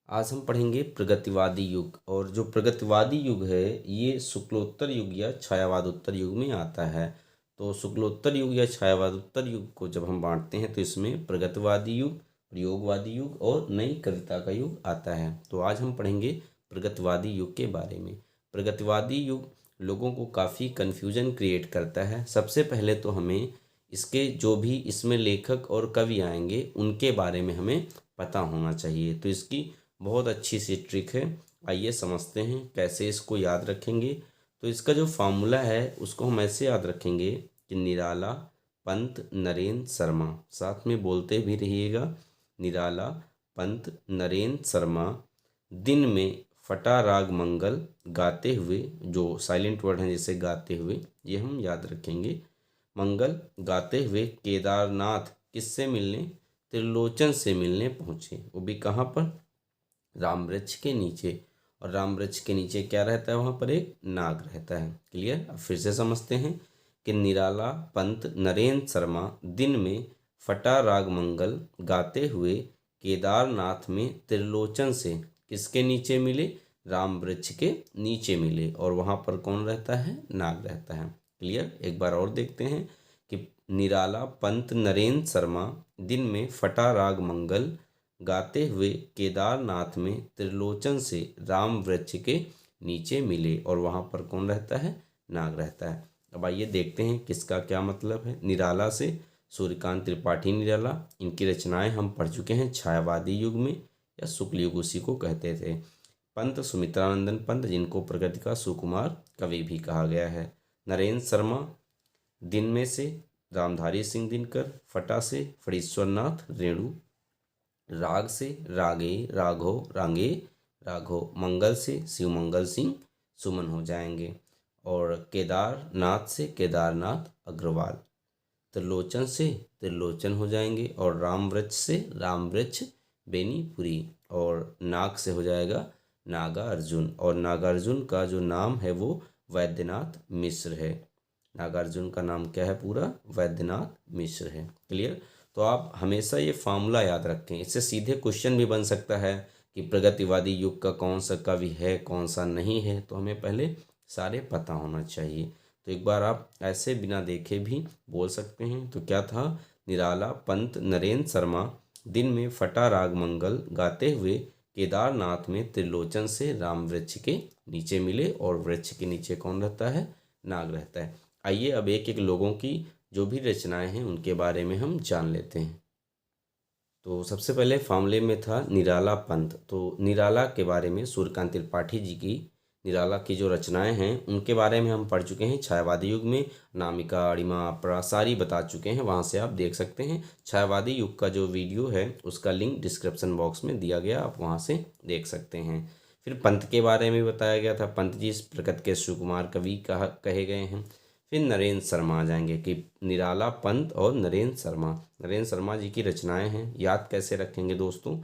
आज हम पढ़ेंगे प्रगतिवादी युग। और जो प्रगतिवादी युग है ये शुक्लोत्तर युग या छायावादोत्तर युग में आता है। तो शुक्लोत्तर युग या छायावादोत्तर युग को जब हम बांटते हैं तो इसमें प्रगतिवादी युग, प्रयोगवादी युग और नई कविता का युग आता है। तो आज हम पढ़ेंगे प्रगतिवादी युग के बारे में। प्रगतिवादी युग लोगों को काफ़ी कन्फ्यूजन क्रिएट करता है। सबसे पहले तो हमें इसके जो भी इसमें लेखक और कवि आएंगे उनके बारे में हमें पता होना चाहिए। तो इसकी बहुत अच्छी सी ट्रिक है। आइए समझते हैं कैसे इसको याद रखेंगे। तो इसका जो फार्मूला है उसको हम ऐसे याद रखेंगे कि निराला, पंत, नरेंद्र, शर्मा। साथ में बोलते भी रहिएगा, निराला, पंत, नरेंद्र, शर्मा दिन में फटा राग मंगल गाते हुए, जो साइलेंट वर्ड हैं जैसे गाते हुए, ये हम याद रखेंगे। मंगल गाते हुए केदारनाथ किससे मिलने? त्रिलोचन से मिलने पहुँचे। वो भी कहाँ पर? राम वृक्ष के नीचे। और राम वृक्ष के नीचे क्या रहता है? वहाँ पर एक नाग रहता है। क्लियर? अब फिर से समझते हैं कि निराला, पंत, नरेंद्र शर्मा दिन में फटा राग मंगल गाते हुए केदारनाथ में त्रिलोचन से किसके नीचे मिले? राम वृक्ष के नीचे मिले। और वहाँ पर कौन रहता है? नाग रहता है। क्लियर? एक बार और देखते हैं कि निराला, पंत, नरेंद्र शर्मा दिन में फटा राग मंगल गाते हुए केदारनाथ में त्रिलोचन से राम वृक्ष के नीचे मिले। और वहाँ पर कौन रहता है? नाग रहता है। अब आइए देखते हैं किसका क्या मतलब है। निराला से सूर्यकांत त्रिपाठी निराला, इनकी रचनाएं हम पढ़ चुके हैं छायावादी युग में या शुक्ल युग उसी को कहते थे। पंत सुमित्रानंदन पंत, जिनको प्रगति का सुकुमार कवि भी कहा गया है। नरेंद्र शर्मा दिन में से रामधारी सिंह दिनकर, फटा से फणीश्वरनाथ रेणु, राग से रागे राघव रांगे राघव, मंगल से शिवमंगल सिंह सुमन हो जाएंगे। और केदारनाथ से केदारनाथ अग्रवाल, त्रिलोचन से त्रिलोचन हो जाएंगे। और राम वृक्ष से राम वृक्ष बेनीपुरी। और नाग से हो जाएगा नागार्जुन। और नागार्जुन का जो नाम है वो वैद्यनाथ मिश्र है। नागार्जुन का नाम क्या है? पूरा वैद्यनाथ मिश्र है। क्लियर? तो आप हमेशा ये फार्मूला याद रखें। इससे सीधे क्वेश्चन भी बन सकता है कि प्रगतिवादी युग का कौन सा कवि है, कौन सा नहीं है। तो हमें पहले सारे पता होना चाहिए। तो एक बार आप ऐसे बिना देखे भी बोल सकते हैं। तो क्या था? निराला, पंत, नरेंद्र शर्मा दिन में फटा राग मंगल गाते हुए केदारनाथ में त्रिलोचन से राम वृक्ष के नीचे मिले। और वृक्ष के नीचे कौन रहता है? नाग रहता है। आइए अब एक एक लोगों की जो भी रचनाएं हैं उनके बारे में हम जान लेते हैं। तो सबसे पहले फार्मूले में था निराला पंत। तो निराला के बारे में सूर्यकांत त्रिपाठी जी की निराला की जो रचनाएं हैं उनके बारे में हम पढ़ चुके हैं छायावादी युग में। अनामिका, अणिमा, अपरा सारी बता चुके हैं, वहाँ से आप देख सकते हैं। छायावादी युग का जो वीडियो है उसका लिंक डिस्क्रिप्शन बॉक्स में दिया गया, आप वहाँ से देख सकते हैं। फिर पंत के बारे में बताया गया था। पंत जी इस प्रकृति के सुकुमार कवि कहे गए हैं। फिर नरेंद्र शर्मा आ जाएंगे कि निराला, पंत और नरेंद्र शर्मा। नरेंद्र शर्मा जी की रचनाएं हैं, याद कैसे रखेंगे दोस्तों?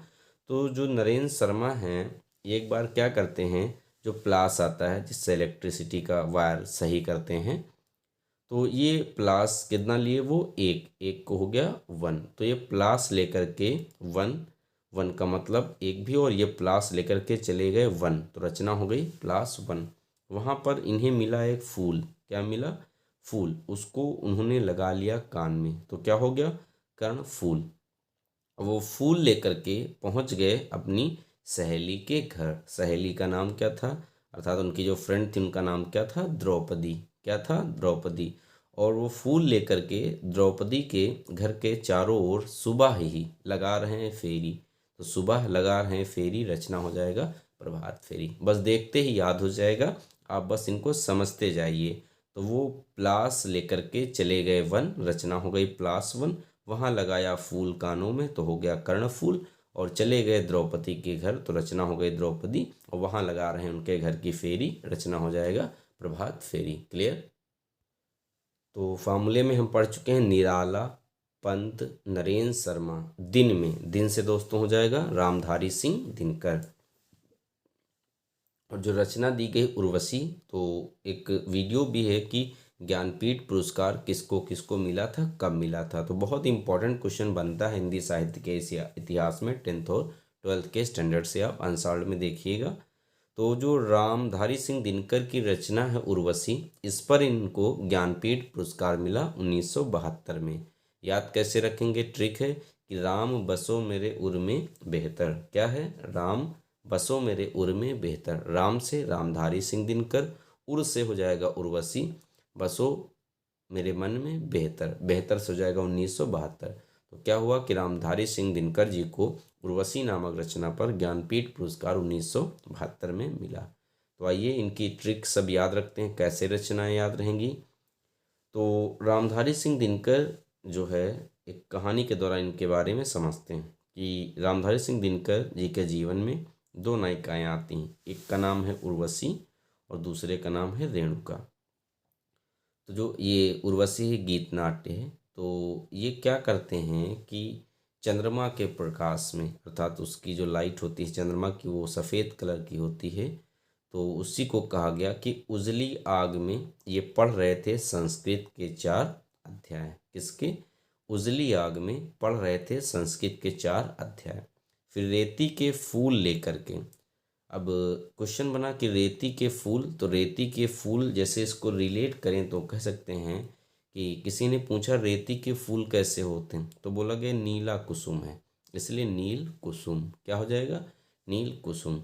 तो जो नरेंद्र शर्मा हैं ये एक बार क्या करते हैं, जो प्लास आता है जिससे इलेक्ट्रिसिटी का वायर सही करते हैं, तो ये प्लास कितना लिए वो? एक एक को हो गया वन। तो ये प्लास लेकर के वन, वन का मतलब एक भी, और ये प्लास लेकर के चले गए वन, तो रचना हो गई प्लास वन। वहाँ पर इन्हें मिला एक फूल। क्या मिला? फूल। उसको उन्होंने लगा लिया कान में, तो क्या हो गया? कर्ण फूल। वो फूल लेकर के पहुंच गए अपनी सहेली के घर। सहेली का नाम क्या था? अर्थात उनकी जो फ्रेंड थी उनका नाम क्या था? द्रौपदी। क्या था? द्रौपदी। और वो फूल लेकर के द्रौपदी के घर के चारों ओर सुबह ही लगा रहे हैं फेरी। तो सुबह लगा रहे हैं फेरी, रचना हो जाएगा प्रभात फेरी। बस देखते ही याद हो जाएगा, आप बस इनको समझते जाइए। तो वो प्लास लेकर के चले गए वन, रचना हो गई प्लास वन। वहाँ लगाया फूल कानों में, तो हो गया कर्णफूल। और चले गए द्रौपदी के घर, तो रचना हो गई द्रौपदी। और वहाँ लगा रहे हैं उनके घर की फेरी, रचना हो जाएगा प्रभात फेरी। क्लियर? तो फार्मूले में हम पढ़ चुके हैं निराला, पंत, नरेंद्र शर्मा दिन में। दिन से दोस्तों हो जाएगा रामधारी सिंह दिनकर। और जो रचना दी गई उर्वशी, तो एक वीडियो भी है कि ज्ञानपीठ पुरस्कार किसको किसको मिला था, कब मिला था। तो बहुत इंपॉर्टेंट क्वेश्चन बनता है हिंदी साहित्य के इतिहास में 10th और 12th के स्टैंडर्ड से आप अनसॉल्व में देखिएगा। तो जो रामधारी सिंह दिनकर की रचना है उर्वशी, इस पर इनको ज्ञानपीठ पुरस्कार मिला 1972 में। याद कैसे रखेंगे, ट्रिक है कि राम बसो मेरे उर में बेहतर। क्या है, राम बसो मेरे उर में बेहतर। राम से रामधारी सिंह दिनकर, उर से हो जाएगा उर्वशी, बसो मेरे मन में बेहतर, बेहतर से हो जाएगा 1972। तो क्या हुआ कि रामधारी सिंह दिनकर जी को उर्वशी नामक रचना पर ज्ञानपीठ पुरस्कार 1972 में मिला। तो आइए इनकी ट्रिक सब याद रखते हैं, कैसे रचनाएं याद रहेंगी। तो रामधारी सिंह दिनकर जो है, एक कहानी के द्वारा इनके बारे में समझते हैं कि रामधारी सिंह दिनकर जी के जीवन में दो नायिकाएं आती हैं। एक का नाम है उर्वशी और दूसरे का नाम है रेणुका। तो जो ये उर्वशी गीत नाट्य है, तो ये क्या करते हैं कि चंद्रमा के प्रकाश में, अर्थात उसकी जो लाइट होती है चंद्रमा की, वो सफ़ेद कलर की होती है। तो उसी को कहा गया कि उजली आग में ये पढ़ रहे थे संस्कृत के 4 अध्याय। किसके, उजली आग में पढ़ रहे थे संस्कृत के 4 अध्याय। फिर रेती के फूल लेकर के, अब क्वेश्चन बना कि रेती के फूल, तो रेती के फूल जैसे इसको रिलेट करें तो कह सकते हैं कि किसी ने पूछा रेती के फूल कैसे होते हैं, तो बोला गया नीला कुसुम है, इसलिए नील कुसुम। क्या हो जाएगा, नील कुसुम।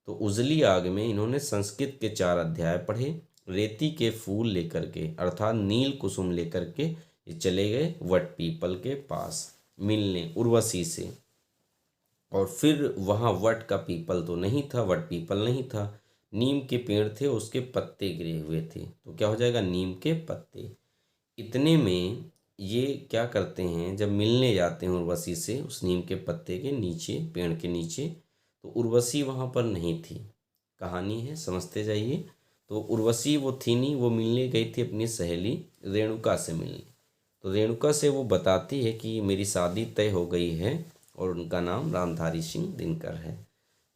तो उजली आग में इन्होंने संस्कृत के 4 अध्याय पढ़े, रेती के फूल लेकर के अर्थात नील कुसुम लेकर के ये चले गए वट पीपल के पास मिलने उर्वशी से। और फिर वहाँ वट का पीपल तो नहीं था, वट पीपल नहीं था, नीम के पेड़ थे, उसके पत्ते गिरे हुए थे। तो क्या हो जाएगा, नीम के पत्ते। इतने में ये क्या करते हैं, जब मिलने जाते हैं उर्वशी से उस नीम के पत्ते के नीचे, पेड़ के नीचे, तो उर्वशी वहाँ पर नहीं थी। कहानी है, समझते जाइए। तो उर्वशी वो थी नहीं, वो मिलने गई थी अपनी सहेली रेणुका से मिलने। तो रेणुका से वो बताती है कि मेरी शादी तय हो गई है और उनका नाम रामधारी सिंह दिनकर है।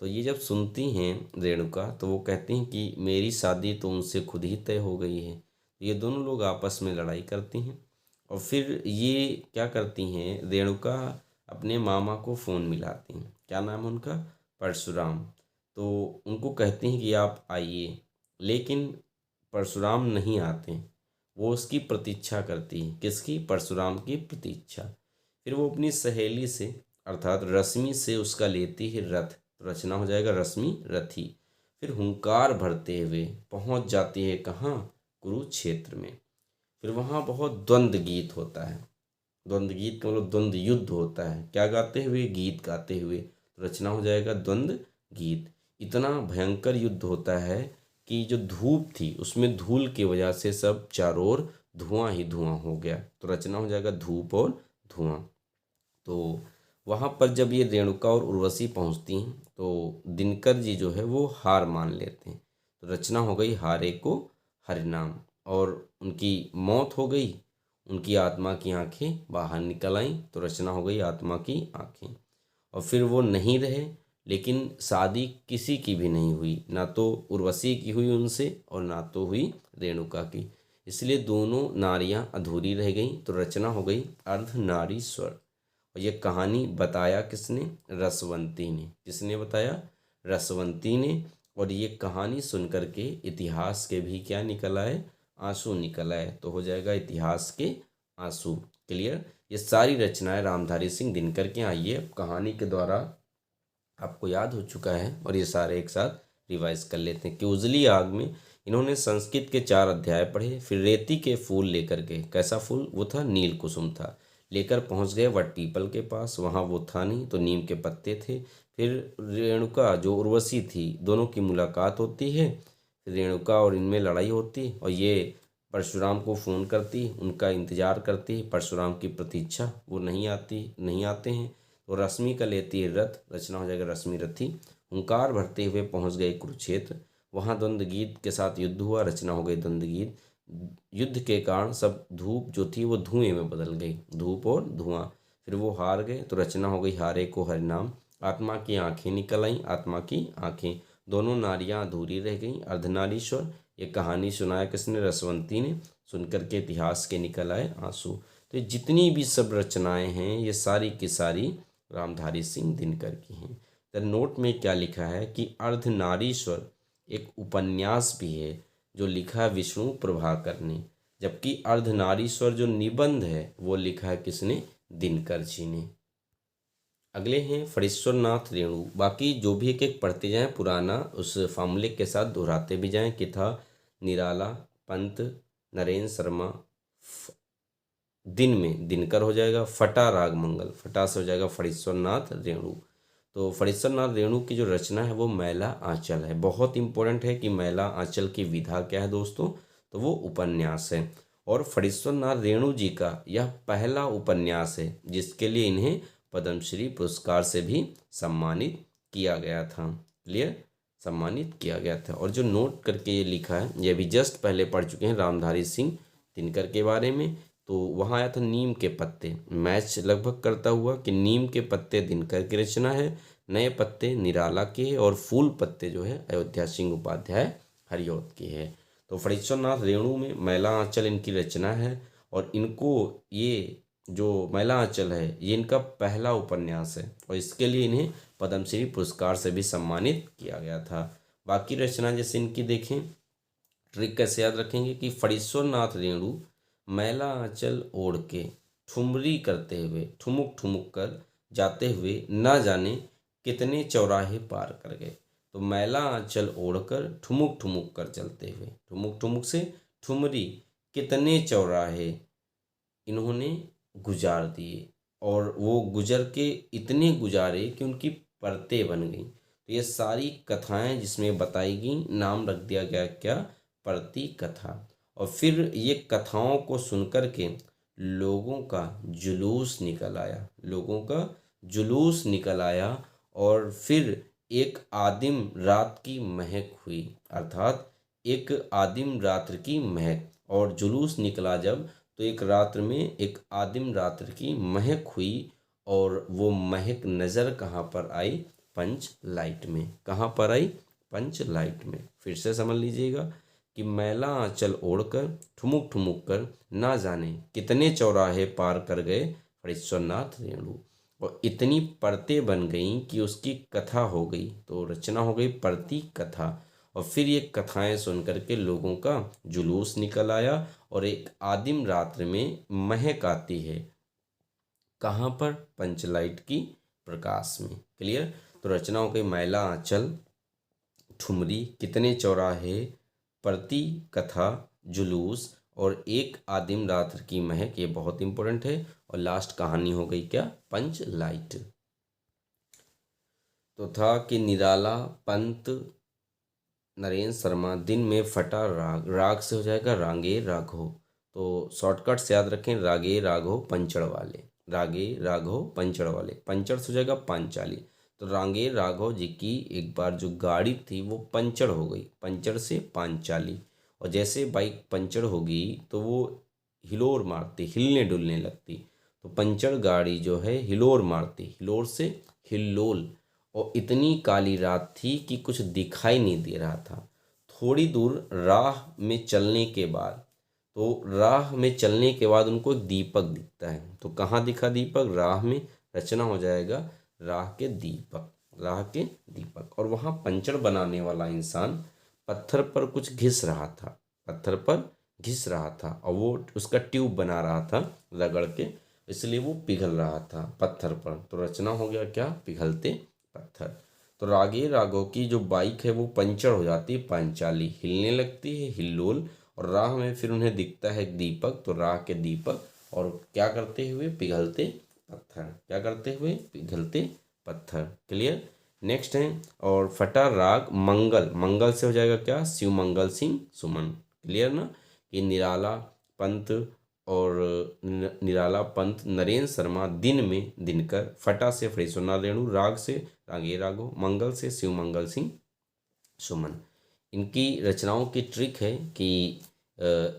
तो ये जब सुनती हैं रेणुका, तो वो कहती हैं कि मेरी शादी तो उनसे खुद ही तय हो गई है। ये दोनों लोग आपस में लड़ाई करती हैं और फिर ये क्या करती हैं, रेणुका अपने मामा को फ़ोन मिलाती हैं। क्या नाम है उनका, परशुराम। तो उनको कहती हैं कि आप आइए, लेकिन परशुराम नहीं आते। वो उसकी प्रतीक्षा करती है, किसकी, परशुराम की प्रतीक्षा। फिर वो अपनी सहेली से अर्थात रश्मि से उसका लेती है रथ, तो रचना हो जाएगा रश्मि रथी। फिर हुंकार भरते हुए पहुंच जाती है कहाँ, कुरुक्षेत्र में। फिर वहाँ बहुत द्वंद्व गीत होता है। द्वंद्व गीत का मतलब द्वंद्व युद्ध होता है, क्या गाते हुए, गीत गाते हुए। तो रचना हो जाएगा द्वंद्व गीत। इतना भयंकर युद्ध होता है कि जो धूप थी उसमें धूल की वजह से सब चारों ओर धुआं ही धुआं हो गया। तो रचना हो जाएगा धूप और धुआं। तो वहाँ पर जब ये रेणुका और उर्वशी पहुँचती हैं तो दिनकर जी जो है वो हार मान लेते हैं। तो रचना हो गई हारे को हरिनाम, और उनकी मौत हो गई। उनकी आत्मा की आंखें बाहर निकल आईं, तो रचना हो गई आत्मा की आंखें। और फिर वो नहीं रहे, लेकिन शादी किसी की भी नहीं हुई, ना तो उर्वशी की हुई उनसे और ना तो हुई रेणुका की। इसलिए दोनों नारियां अधूरी रह गईं। तो रचना हो गई अर्धनारीश्वर। और ये कहानी बताया किसने, रसवंती ने। किसने बताया, रसवंती ने। और ये कहानी सुनकर के इतिहास के भी क्या निकल आए, आंसू निकल आए। तो हो जाएगा इतिहास के आंसू। क्लियर। ये सारी रचनाएं रामधारी सिंह दिनकर के। आइए अब कहानी के द्वारा आपको याद हो चुका है और ये सारे एक साथ रिवाइज कर लेते हैं कि उजली आग में इन्होंने संस्कृत के 4 अध्याय पढ़े। फिर रेती के फूल लेकर के, कैसा फूल, वो था नील कुसुम था, लेकर पहुंच गए वट पीपल के पास। वहाँ वो था नहीं, तो नीम के पत्ते थे। फिर रेणुका जो उर्वशी थी, दोनों की मुलाकात होती है। फिर रेणुका और इनमें लड़ाई होती और ये परशुराम को फ़ोन करती, उनका इंतज़ार करती, परशुराम की प्रतीक्षा, वो नहीं आते हैं। तो रश्मि का लेती है रथ, रचना हो जाएगा रश्मि रथी। हुंकार भरते हुए पहुंच गए कुरुक्षेत्र। वहाँ द्वंद्व गीत के साथ युद्ध हुआ, रचना हो गई द्वंद्व गीत। युद्ध के कारण सब धूप जो थी वो धुएं में बदल गई, धूप और धुआं। फिर वो हार गए, तो रचना हो गई हारे को हरिनाम। आत्मा की आंखें निकल आईं, आत्मा की आंखें। दोनों नारियां अधूरी रह गईं, अर्धनारीश्वर। ये कहानी सुनाया किसने, रसवंती ने। सुनकर के इतिहास के निकल आए आंसू। तो ये जितनी भी सब रचनाएं हैं, ये सारी की सारी रामधारी सिंह दिनकर की हैं। तो नोट में क्या लिखा है कि अर्धनारीश्वर एक उपन्यास भी है जो लिखा है विष्णु प्रभाकर ने, जबकि अर्धनारीश्वर जो निबंध है वो लिखा है किसने, दिनकर जी ने। अगले हैं फणीश्वर नाथ रेणु। बाकी जो भी एक एक पढ़ते जाएं पुराना उस फार्मूले के साथ दोहराते भी जाएं कि था निराला, पंत, नरेंद्र शर्मा, दिन में दिनकर हो जाएगा, फटा राग मंगल, फटा से हो जाएगा फणीश्वर नाथ रेणु। तो फणीश्वर नाथ रेणु की जो रचना है वो मैला आंचल है। बहुत इंपॉर्टेंट है कि मैला आंचल की विधा क्या है दोस्तों, तो वो उपन्यास है। और फणीश्वर नाथ रेणु जी का यह पहला उपन्यास है जिसके लिए इन्हें पद्मश्री पुरस्कार से भी सम्मानित किया गया था। क्लियर, सम्मानित किया गया था। और जो नोट करके ये लिखा है ये भी जस्ट पहले पढ़ चुके हैं रामधारी सिंह दिनकर के बारे में। तो वहाँ आया था नीम के पत्ते, मैच लगभग करता हुआ कि नीम के पत्ते दिनकर की रचना है, नए पत्ते निराला के, और फूल पत्ते जो है अयोध्या सिंह उपाध्याय हरिऔध की है। तो फणीश्वर नाथ रेणु में मैला आंचल इनकी रचना है, और इनको ये जो मैला आंचल है ये इनका पहला उपन्यास है, और इसके लिए इन्हें पद्मश्री पुरस्कार से भी सम्मानित किया गया था। बाकी रचना जैसे इनकी देखें, ट्रिक कैसे याद रखेंगे कि फणीश्वर नाथ रेणु मैला आंचल ओढ़ के ठुमरी करते हुए ठुमुक ठुमुक कर जाते हुए ना जाने कितने चौराहे पार कर गए। तो मैला आंचल ओढ़कर ठुमुक ठुमुक कर चलते हुए, ठुमुक ठुमुक से ठुमरी, कितने चौराहे इन्होंने गुजार दिए, और वो गुजर के इतने गुजारे कि उनकी परतें बन गई। तो ये सारी कथाएं जिसमें बताई गई, नाम रख दिया गया क्या, परती कथा। और फिर ये कथाओं को सुनकर के लोगों का जुलूस निकल आया, लोगों का जुलूस निकल आया, और फिर एक आदिम रात की महक हुई, अर्थात एक आदिम रात्र की महक, और जुलूस निकला जब, तो एक रात्र में एक आदिम रात्र की महक हुई, और वो महक नज़र कहाँ पर आई, पंच लाइट में। कहाँ पर आई, पंच लाइट में। फिर से समझ लीजिएगा कि मैला आंचल ओढ़कर ठुमुक ठुमुक कर ना जाने कितने चौराहे पार कर गए फणीश्वर नाथ रेणु, और इतनी परतें बन गईं कि उसकी कथा हो गई, तो रचना हो गई परती कथा। और फिर ये कथाएं सुन करके लोगों का जुलूस निकल आया, और एक आदिम रात्र में महक आती है, कहाँ पर, पंचलाइट की प्रकाश में। क्लियर। तो रचना हो गई मैला आंचल, ठुमरी, कितने चौराहे, परती कथा, जुलूस, और एक आदिम रात्र की महक, ये बहुत इंपॉर्टेंट है। और लास्ट कहानी हो गई क्या, पंच लाइट। तो था कि निराला, पंत, नरेंद्र शर्मा, दिन में फटा राग, राग से हो जाएगा रागे राघो। तो शॉर्टकट से याद रखें, रागे राघो पंचड़ वाले, रागे राघो पंचड़ वाले, पंचड़ से हो जाएगा पांचाली। तो रागे राघव जी की एक बार जो गाड़ी थी वो पंचर हो गई, पंचर से पांचाली, और जैसे बाइक पंचर होगी तो वो हिलोर मारती, हिलने डुलने लगती। तो पंचर गाड़ी जो है हिलोर मारती, हिलोर से हिल्लोल, और इतनी काली रात थी कि कुछ दिखाई नहीं दे रहा था। थोड़ी दूर राह में चलने के बाद, तो राह में चलने के बाद उनको एक दीपक दिखता है। तो कहाँ दिखा दीपक, राह में। रचना हो जाएगा राह के दीपक, राह के दीपक। और वहाँ पंचर बनाने वाला इंसान पत्थर पर कुछ घिस रहा था, पत्थर पर घिस रहा था, और वो उसका ट्यूब बना रहा था रगड़ के, इसलिए वो पिघल रहा था पत्थर पर। तो रचना हो गया क्या, पिघलते पत्थर। तो रागे राघव की जो बाइक है वो पंचर हो जाती है पांचाली, हिलने लगती है हिल्लोल, और राह में फिर उन्हें दिखता है दीपक, तो राह के दीपक, और क्या करते हुए, पिघलते पत्थर, क्या करते हुए, पिघलते पत्थर। क्लियर। नेक्स्ट है, और फटा राग मंगल, मंगल से हो जाएगा क्या, शिव मंगल सिंह सुमन। क्लियर ना। कि निराला पंत, और निराला पंत, नरेंद्र शर्मा, दिन में दिनकर, फटा से फणीश्वर रेणु, राग से रागे राघव, मंगल से शिव मंगल सिंह सुमन। इनकी रचनाओं की ट्रिक है कि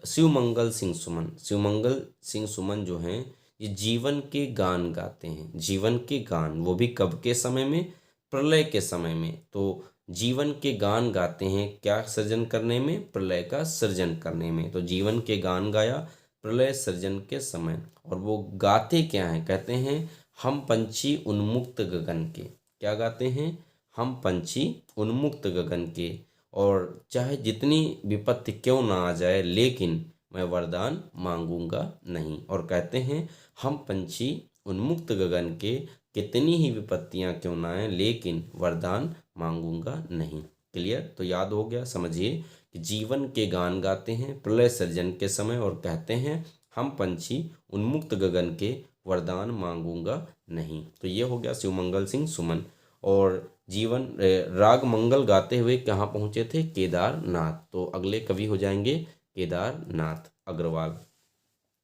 शिव मंगल सिंह सुमन, शिव मंगल सिंह सुमन जो हैं ये जीवन के गान गाते हैं, जीवन के गान, वो भी कब के समय में, प्रलय के समय में। तो जीवन के गान गाते हैं, क्या सृजन करने में, प्रलय का सृजन करने में। तो जीवन के गान गाया प्रलय सृजन के समय, और वो गाते क्या हैं, कहते हैं हम पंछी उन्मुक्त गगन के, क्या गाते हैं? हम पंछी उन्मुक्त गगन के, और चाहे जितनी विपत्ति क्यों ना आ जाए लेकिन मैं वरदान मांगूंगा नहीं। और कहते हैं हम पंछी उन्मुक्त गगन के, कितनी ही विपत्तियां क्यों ना आए लेकिन वरदान मांगूंगा नहीं। क्लियर? तो याद हो गया। समझिए कि जीवन के गान गाते हैं प्रलय सर्जन के समय और कहते हैं हम पंछी उन्मुक्त गगन के, वरदान मांगूंगा नहीं। तो ये हो गया शिवमंगल सिंह सुमन। और जीवन राग मंगल गाते हुए कहाँ पहुँचे थे? केदारनाथ। तो अगले कवि हो जाएंगे केदारनाथ अग्रवाल।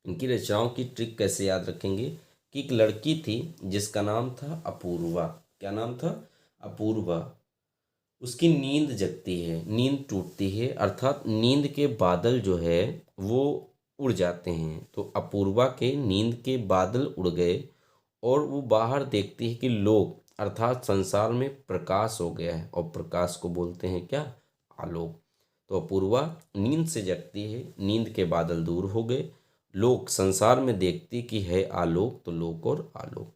इनकी रचनाओं की ट्रिक कैसे याद रखेंगे कि एक लड़की थी जिसका नाम था अपूर्वा। क्या नाम था? अपूर्वा। उसकी नींद जगती है, नींद टूटती है, अर्थात नींद के बादल जो है वो उड़ जाते हैं। तो अपूर्वा के नींद के बादल उड़ गए और वो बाहर देखती है कि लोग अर्थात संसार में प्रकाश हो गया है, और प्रकाश को बोलते हैं क्या? आलोक। तो अपूर्वा नींद से जगती है, नींद के बादल दूर हो गए, लोक संसार में देखती कि है आलोक, तो लोक और आलोक।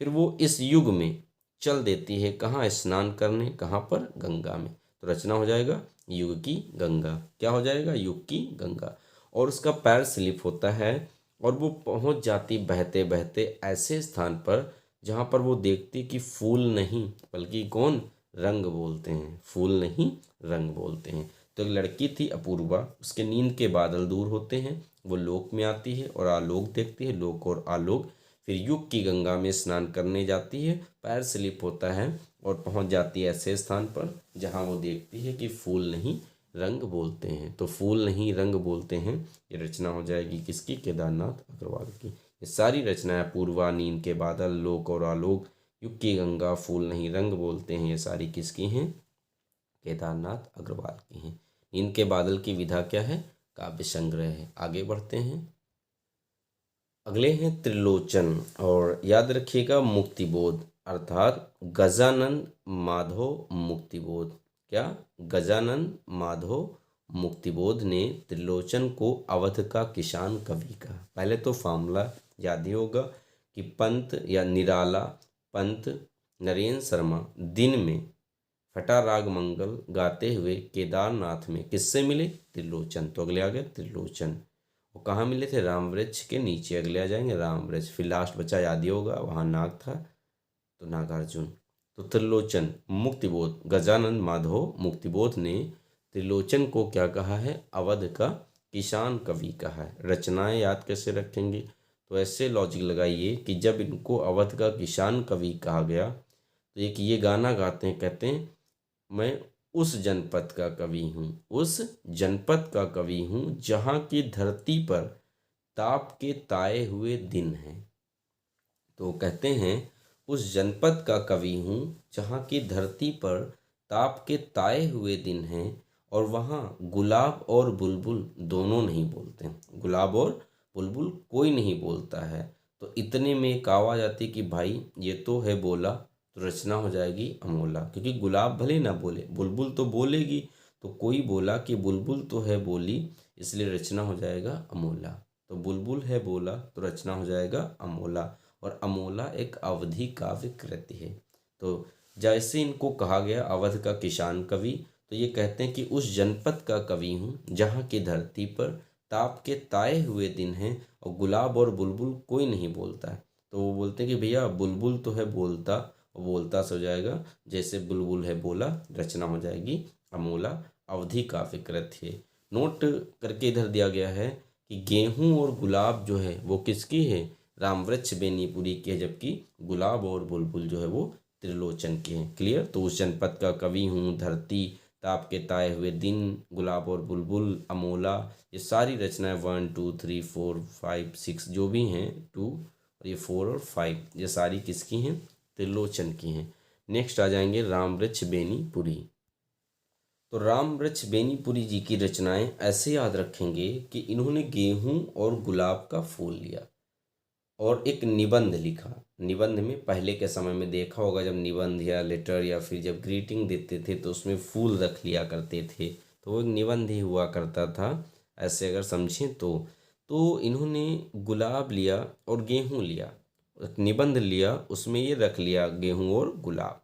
फिर वो इस युग में चल देती है कहाँ? स्नान करने। कहाँ पर? गंगा में। तो रचना हो जाएगा युग की गंगा। क्या हो जाएगा? युग की गंगा। और उसका पैर स्लिप होता है और वो पहुंच जाती बहते बहते ऐसे स्थान पर जहाँ पर वो देखती कि फूल नहीं बल्कि कौन? रंग बोलते हैं। फूल नहीं, रंग बोलते हैं। तो एक लड़की थी अपूर्वा, उसके नींद के बादल दूर होते हैं, वो लोक में आती है और आलोक देखती है, लोक और आलोक। फिर युग की गंगा में स्नान करने जाती है, पैर स्लिप होता है और पहुंच जाती है ऐसे स्थान पर जहां वो देखती है कि फूल नहीं रंग बोलते हैं। तो फूल नहीं रंग बोलते हैं, ये रचना हो जाएगी किसकी? केदारनाथ अग्रवाल की। ये सारी रचनाएं पूर्वा, नींद के बादल, लोक और आलोक, युग की गंगा, फूल नहीं रंग बोलते हैं, ये सारी किसकी हैं? केदारनाथ अग्रवाल की हैं। नींद के बादल की विधा क्या है? काव्य संग्रह है। आगे बढ़ते हैं। अगले हैं त्रिलोचन, और याद रखिएगा मुक्तिबोध अर्थात गजानन माधव मुक्तिबोध। क्या? गजानन माधव मुक्तिबोध ने त्रिलोचन को अवध का किसान कवि कहा। पहले तो फॉर्मूला याद ही होगा कि पंत या निराला पंत नरेंद्र शर्मा दिन में फटा राग मंगल गाते हुए केदारनाथ में किससे मिले? त्रिलोचन। तो अगले आ गए त्रिलोचन। वो कहाँ मिले थे? राम वृक्ष के नीचे। अगले आ जाएंगे राम वृक्ष। फिर लास्ट बचा याद ही होगा, वहाँ नाग था तो नागार्जुन। तो त्रिलोचन मुक्तिबोध, गजानन माधव मुक्तिबोध ने त्रिलोचन को क्या कहा है? अवध का किसान कवि कहा है। रचनाएं याद कैसे रखेंगे? तो ऐसे लॉजिक लगाइए कि जब इनको अवध का किसान कवि कहा गया तो एक ये गाना गाते हैं, कहते हैं मैं उस जनपद का कवि हूँ, उस जनपद का कवि हूँ जहाँ की धरती पर ताप के ताए हुए दिन हैं। तो कहते हैं उस जनपद का कवि हूँ जहाँ की धरती पर ताप के ताए हुए दिन हैं, और वहाँ गुलाब और बुलबुल दोनों नहीं बोलते हैं। गुलाब और बुलबुल कोई नहीं बोलता है। तो इतने में एक आवाज़ आती कि भाई ये तो है बोला। तो रचना हो जाएगी अमोला, क्योंकि गुलाब भले ना बोले, बुलबुल तो बोलेगी। तो कोई बोला कि बुलबुल तो है बोली, इसलिए रचना हो जाएगा अमोला। तो बुलबुल है बोला तो रचना हो जाएगा अमोला। और अमोला एक अवधि काव्य कृति है। तो जैसे इनको कहा गया अवध का किसान कवि, तो ये कहते हैं कि उस जनपद का कवि हूँ जहाँ की धरती पर ताप के ताए हुए दिन हैं और गुलाब और बुलबुल कोई नहीं बोलता है। तो वो बोलते हैं कि भैया बुलबुल तो है बोलता, और बोलता से हो जाएगा जैसे बुलबुल है बोला, रचना हो जाएगी अमोला। अवधि काव्य कृति है। नोट करके इधर दिया गया है कि गेहूं और गुलाब जो है वो किसकी है? रामवृक्ष बेनीपुरी की है, जबकि गुलाब और बुलबुल जो है वो त्रिलोचन के हैं। क्लियर? तो उस जनपद का कवि हूँ, धरती, ताप के ताए हुए दिन, गुलाब और बुलबुल, अमोला, ये सारी रचनाएं 1 2 3 4 5 6 जो भी हैं, 2 और ये 4 और 5, ये सारी किसकी हैं? त्रिलोचन की हैं। नेक्स्ट आ जाएंगे रामवृक्ष बेनीपुरी। तो रामवृक्ष बेनीपुरी जी की रचनाएं ऐसे याद रखेंगे कि इन्होंने गेहूं और गुलाब का फूल लिया और एक निबंध लिखा। निबंध में पहले के समय में देखा होगा, जब निबंध या लेटर या फिर जब ग्रीटिंग देते थे तो उसमें फूल रख लिया करते थे, तो वो एक निबंध ही हुआ करता था। ऐसे अगर समझें तो इन्होंने गुलाब लिया और गेहूं लिया, एक निबंध लिया, उसमें ये रख लिया गेहूं और गुलाब।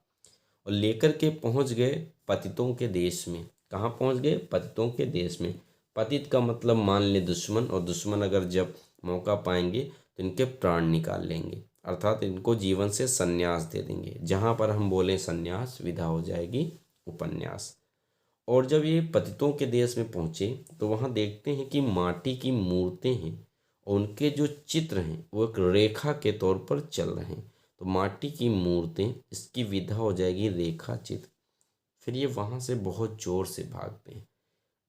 और लेकर के पहुंच गए पतितों के देश में। कहाँ पहुंच गए? पतितों के देश में। पतित का मतलब मान ले दुश्मन, और दुश्मन अगर जब मौका पाएंगे तो इनके प्राण निकाल लेंगे, अर्थात इनको जीवन से संन्यास दे देंगे। जहाँ पर हम बोलें संन्यास, विदा हो जाएगी उपन्यास। और जब ये पतितों के देश में पहुँचे तो वहाँ देखते हैं कि माटी की मूर्तें हैं और उनके जो चित्र हैं वो एक रेखा के तौर पर चल रहे हैं। तो माटी की मूर्तें, इसकी विधा हो जाएगी रेखा चित्र। फिर ये वहाँ से बहुत ज़ोर से भागते हैं,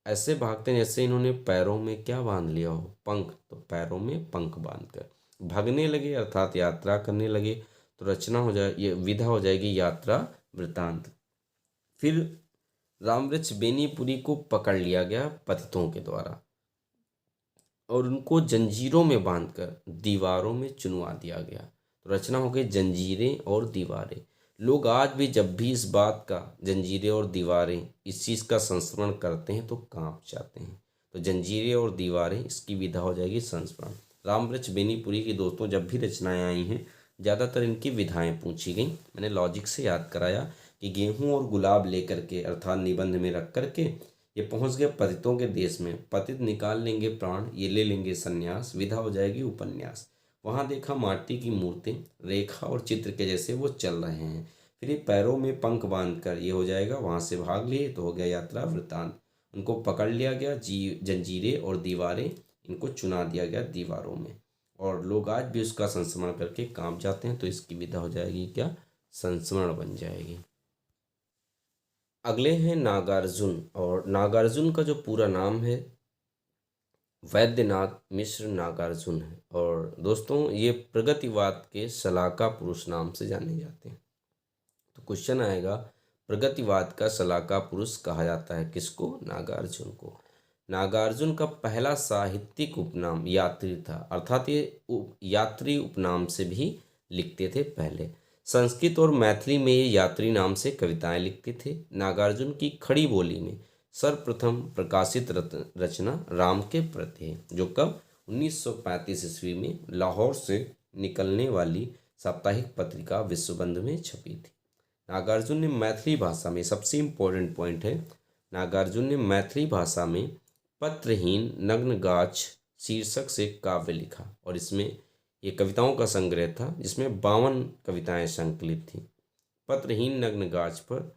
ऐसे भागते हैं जैसे इन्होंने पैरों में क्या बांध लिया हो? पंख। तो पैरों में पंख बांधकर भागने लगे, अर्थात यात्रा करने लगे। तो रचना हो जाए, ये विधा हो जाएगी यात्रा वृतांत। फिर रामवृक्ष बेनीपुरी को पकड़ लिया गया पतितों के द्वारा और उनको जंजीरों में बांधकर दीवारों में चुनवा दिया गया। तो रचना हो गई जंजीरें और दीवारें। लोग आज भी जब भी इस बात का, जंजीरें और दीवारें, इस चीज़ का संस्मरण करते हैं तो कांप जाते हैं। तो जंजीरें और दीवारें, इसकी विधा हो जाएगी संस्मरण। रामवृक्ष बेनीपुरी की दोस्तों जब भी रचनाएं आई हैं ज़्यादातर इनकी विधाएं पूछी गई। मैंने लॉजिक से याद कराया कि गेहूं और गुलाब लेकर के, अर्थात निबंध में रख करके ये पहुंच गए पतितों के देश में। पतित निकाल लेंगे प्राण, ये ले लेंगे संन्यास, विधा हो जाएगी उपन्यास। वहां देखा माटी की मूर्तें रेखा और चित्र के जैसे वो चल रहे हैं। फिर ये पैरों में पंख बांधकर ये हो जाएगा, वहां से भाग लिए तो हो गया यात्रा वृतांत। उनको पकड़ लिया गया, जंजीरें और दीवारें, इनको चुना दिया गया दीवारों में। और लोग आज भी उसका संस्मरण करके कांप जाते हैं। तो इसकी विधा हो जाएगी क्या? संस्मरण बन जाएगी। अगले हैं नागार्जुन। और नागार्जुन का जो पूरा नाम है वैद्यनाथ मिश्र नागार्जुन है। और दोस्तों ये प्रगतिवाद के सलाहकार पुरुष नाम से जाने जाते हैं। तो क्वेश्चन आएगा, प्रगतिवाद का सलाहकार पुरुष कहा जाता है किसको? नागार्जुन को। नागार्जुन का पहला साहित्यिक उपनाम यात्री था, अर्थात ये यात्री उपनाम से भी लिखते थे पहले। संस्कृत और मैथिली में ये यात्री नाम से कविताएं लिखते थे। नागार्जुन की खड़ी बोली में सर्वप्रथम प्रकाशित रचना राम के प्रति है, जो कब 1935 ईस्वी में लाहौर से निकलने वाली साप्ताहिक पत्रिका विश्वबंधु में छपी थी। नागार्जुन ने मैथिली भाषा में, सबसे इम्पोर्टेंट पॉइंट है, नागार्जुन ने मैथिली भाषा में पत्रहीन नग्न गाछ शीर्षक से काव्य लिखा। और इसमें ये कविताओं का संग्रह था जिसमें 52 कविताएं संकलित थी। पत्रहीन नग्न गाछ पर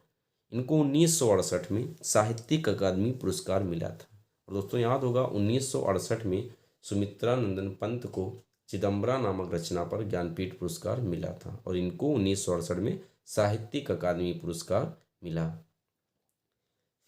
इनको 1968 में साहित्यिक अकादमी पुरस्कार मिला था। और दोस्तों याद होगा 1968 में सुमित्रा नंदन पंत को चिदम्बरा नामक रचना पर ज्ञानपीठ पुरस्कार मिला था और इनको 1968 में साहित्यिक अकादमी पुरस्कार मिला।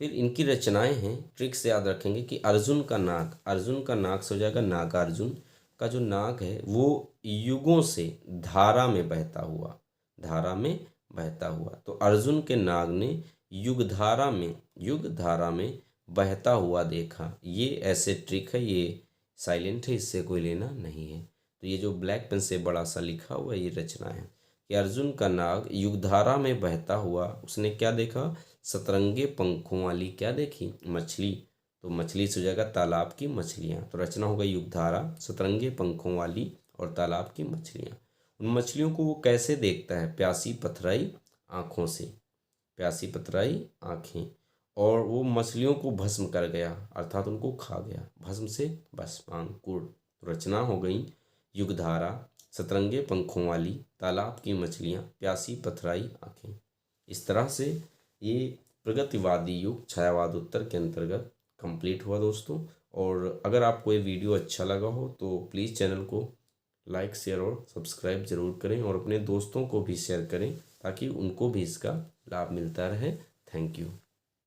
फिर इनकी रचनाएं हैं, ट्रिक से याद रखेंगे कि अर्जुन का नाग, अर्जुन का नाग से हो जाएगा नागार्जुन। का जो नाग है वो युगों से धारा में बहता हुआ, धारा में बहता हुआ। तो अर्जुन के नाग ने युगधारा में बहता हुआ देखा। ये ऐसे ट्रिक है, ये साइलेंट है, इससे कोई लेना नहीं है। तो ये जो ब्लैक पेन से बड़ा सा लिखा हुआ ये रचना है कि अर्जुन का नाग युगधारा में बहता हुआ, उसने क्या देखा? सतरंगे पंखों वाली क्या देखी? मछली। तो मछली से हो जाएगा तालाब की मछलियाँ। तो रचना होगा युगधारा, सतरंगे पंखों वाली और तालाब की मछलियाँ। उन मछलियों को वो कैसे देखता है? प्यासी पथराई आँखों से, प्यासी पथराई आँखें। और वो मछलियों को भस्म कर गया, अर्थात उनको खा गया, भस्म से भस्मांकुर। तो रचना हो गई युगधारा, सतरंगे पंखों वाली, तालाब की मछलियाँ, प्यासी पथराई आँखें। इस तरह से ये प्रगतिवादी युग छायावादोत्तर के अंतर्गत कंप्लीट हुआ दोस्तों। और अगर आपको ये वीडियो अच्छा लगा हो तो प्लीज़ चैनल को लाइक शेयर और सब्सक्राइब ज़रूर करें और अपने दोस्तों को भी शेयर करें ताकि उनको भी इसका लाभ मिलता रहे। Thank you.